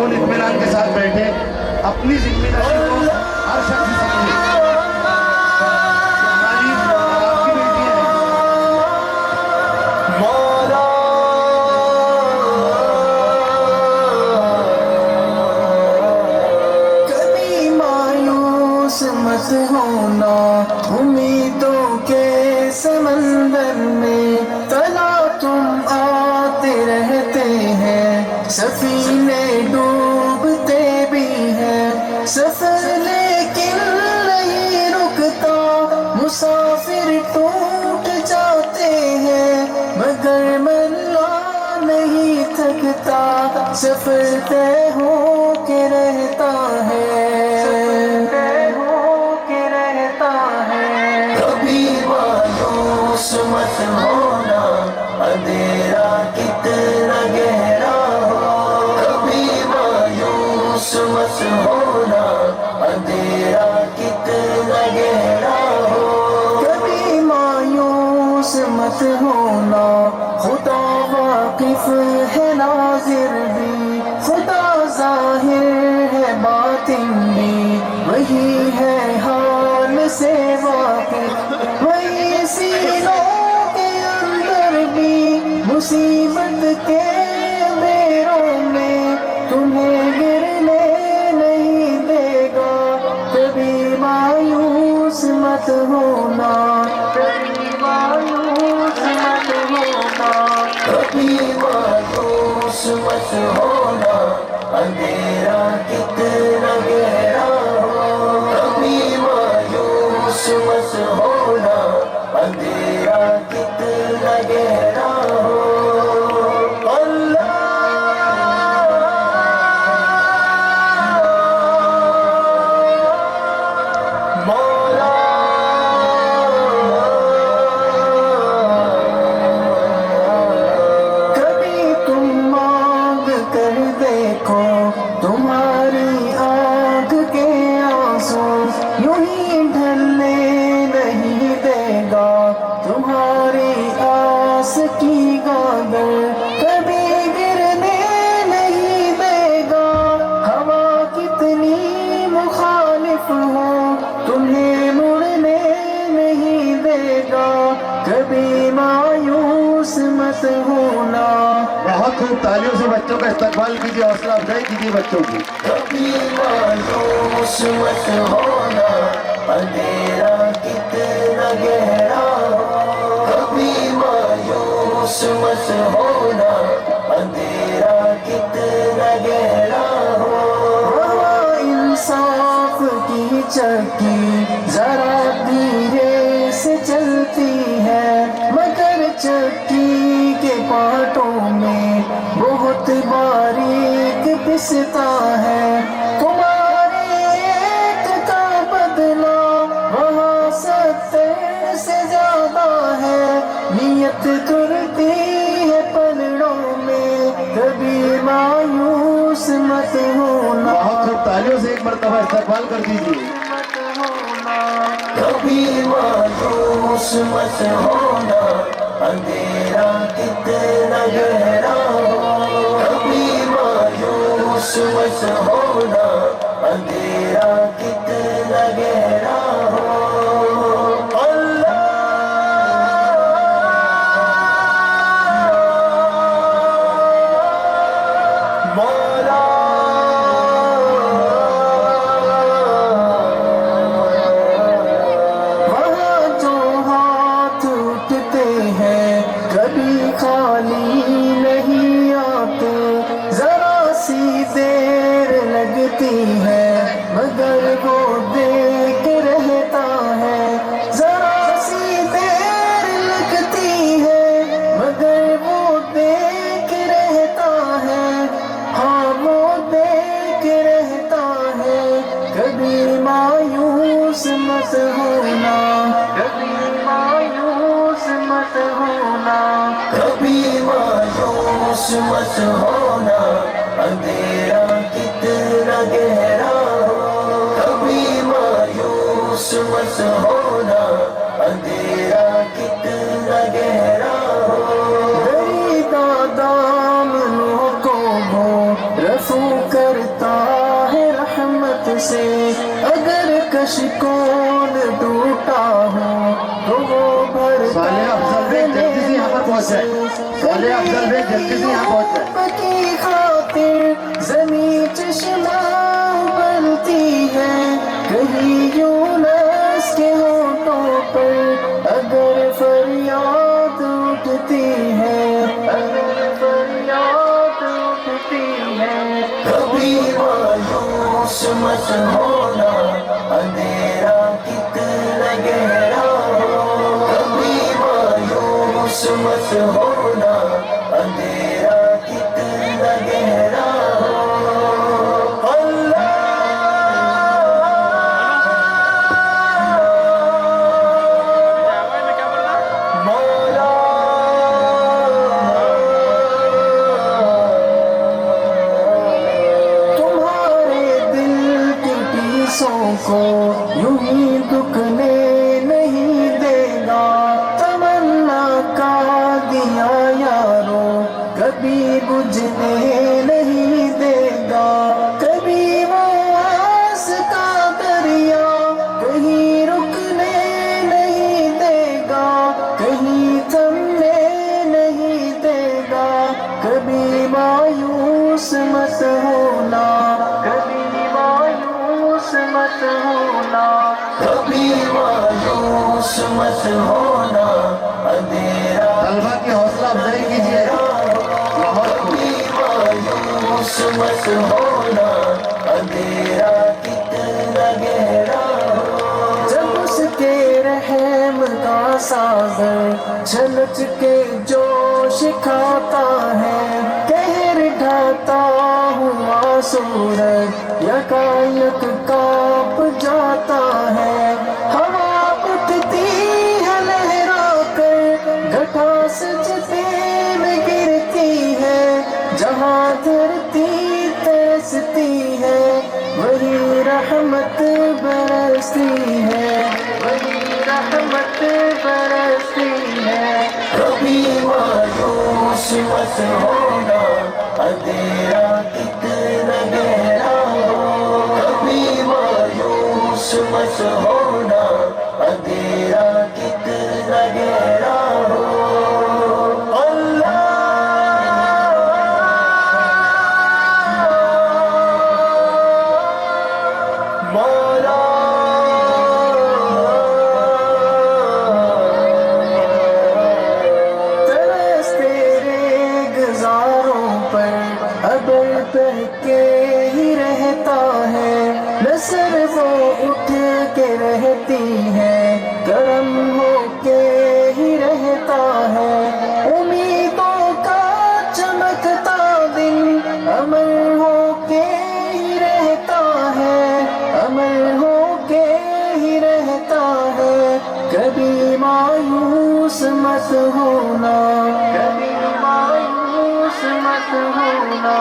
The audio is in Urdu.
سکون اطمینان کے ساتھ بیٹھے، اپنی ذمہ داری کو ہر شخص سمجھے. ہماری آپ کی بیٹی ہے. کبھی مایوس مت ہونا، امیدوں کے سمندر میں تلا تم آتے رہتے ہیں، سفینے ڈوبتے بھی ہیں، سفر لیکن نہیں رکتا، مسافر ٹوٹ جاتے ہیں مگر مرنا نہیں تھکتا، سفر طے ہو کے رہتا ہے. کبھی مایوس مت ہونا، اندھیرا کتنا گہرا ہو. کبھی مایوس مت ہونا، اندھیرا کتنا گہرا ہو. کبھی مایوس مت ہونا، خدا واقف ہے ناظر بھی، خدا ظاہر ہے باطن بھی، وہی ہے حال سے واقف، وہی سینوں کے اندر بھی. مصیبت کے اندھیروں میں تمہیں گرنے نہیں دے گا، کبھی مایوس مت ہونا، کبھی مایوس مت ہونا. کبھی مایوس مت ہونا، اندھیرا کتنا گہرا ہو. کبھی مایوس مت ہونا، اندھیرا کتنا گہرا ہو. کبھی تم مانگ کر دیکھو، تمہاری آنکھ کے آنسو یوں ہی ڈھلنے نہیں دے گا، تمہاری آس کی گاگر کبھی گرنے نہیں دے گا. ہوا کتنی مخالف ہو تمہیں مڑنے نہیں دے گا، کبھی مایوس مت ہونا. بہت خوب، تالیوں سے بچوں کا استقبال کیجیے، حوصلہ افزائی کیجیے بچوں کی. کبھی مایوس مت ہونا، اندھیرا کتنا گہرا ہو. کبھی مایوس مت ہونا، اندھیرا کتنا گہرا ہو. وہاں انصاف کی چکی ذرا دھیرے سے چلتی ہے، مگر چکی کے پارٹوں میں بہت باریک پستا ہے. تمہاری ایک کا بدلہ وہاں 70 سے زیادہ ہے، نیت کرتی ہے پلڑوں میں، کبھی مایوس مت ہونا. بہت خوب، تالیوں سے ایک مرتبہ استقبال کر دیجیے. کبھی مایوس مت ہونا، اندھیرا کتنا گہرا ہو. کبھی مایوس مت ہونا، اندھیرا کتنا گہرا ہو. وہاں جو ہاتھ اٹھتے ہیں کبھی خالی نہیں آتے، ذرا سی دیر لگتی ہے مگر وہ دیکھ رہتا ہے. ذرا سی دیر لگتی ہے مگر وہ دیکھ رہتا ہے، ہاں وہ دیکھ رہتا ہے. کبھی مایوس مت ہونا، کبھی مایوس مت ہونا. کبھی مایوس مت ہونا، اندھیرا کتنا گہرا ہو. کبھی مایوس مت ہونا، اندھیرا کتنا گہرا ہو. دریدہ دامنوں کو وہ رفو کر سے اگر کش کون ٹوٹا ہو تو وہ بھرتا صالح افضل بھائی جلدی سے یہاں پر پہنچ جائے. صالح افضل بھائی جلدی سے یہاں پہنچ جائے. کی خاطر زمین چشمہ بنتی ہے کہیں یونس کے ہونٹوں پر اگر فریاد اٹھتی ہے اگر فریاد اٹھتی ہے کبھی مایوس مت ہونا اندھیرا کتنا گہرا ہو کبھی مایوس مت ہونا اندھیرا کتنا گہرا ہو کو یوں ہی دکھنے نہیں دے گا تمنا کا دیا یارو کبھی بجھنے نہیں دے گا کبھی وہ آس کا دریا کہیں رکنے نہیں دے گا کہیں تھمنے نہیں دے گا کبھی مایوس مت ہونا کبھی مایوس مت ہونا کبھی مایوس مت ہونا اندھیرا طلبہ کی حوصلہ افزائی کیجیے. کبھی مایوس مت ہونا اندھیرا کتنا گہرا ہو جب اس کے رحم کا ساغر چھلک کے جوش کھاتا ہے کہر ڈھاتا ہوا سورج یکایک کانپ جاتا ہے ہوا اٹھتی ہے لہرا کر گھٹا سجدے میں گرتی ہے جہاں دھرتی ترستی ہے وہی رحمت برستی ہے وہی رحمت برستی ہے کبھی مایوس مت ہونا اندھیرا کتنا گہرا ہو کبھی مایوس مت ہونا اندھیرا کتنا گہرا ہو کے ہی رہتا ہے نظر وہ اٹھ کے رہتی ہے گرم ہو کے ہی رہتا ہے امیدوں کا چمکتا دن امر ہو کے ہی رہتا ہے امر ہو کے ہی رہتا ہے کبھی مایوس مت ہونا کبھی مایوس مت ہونا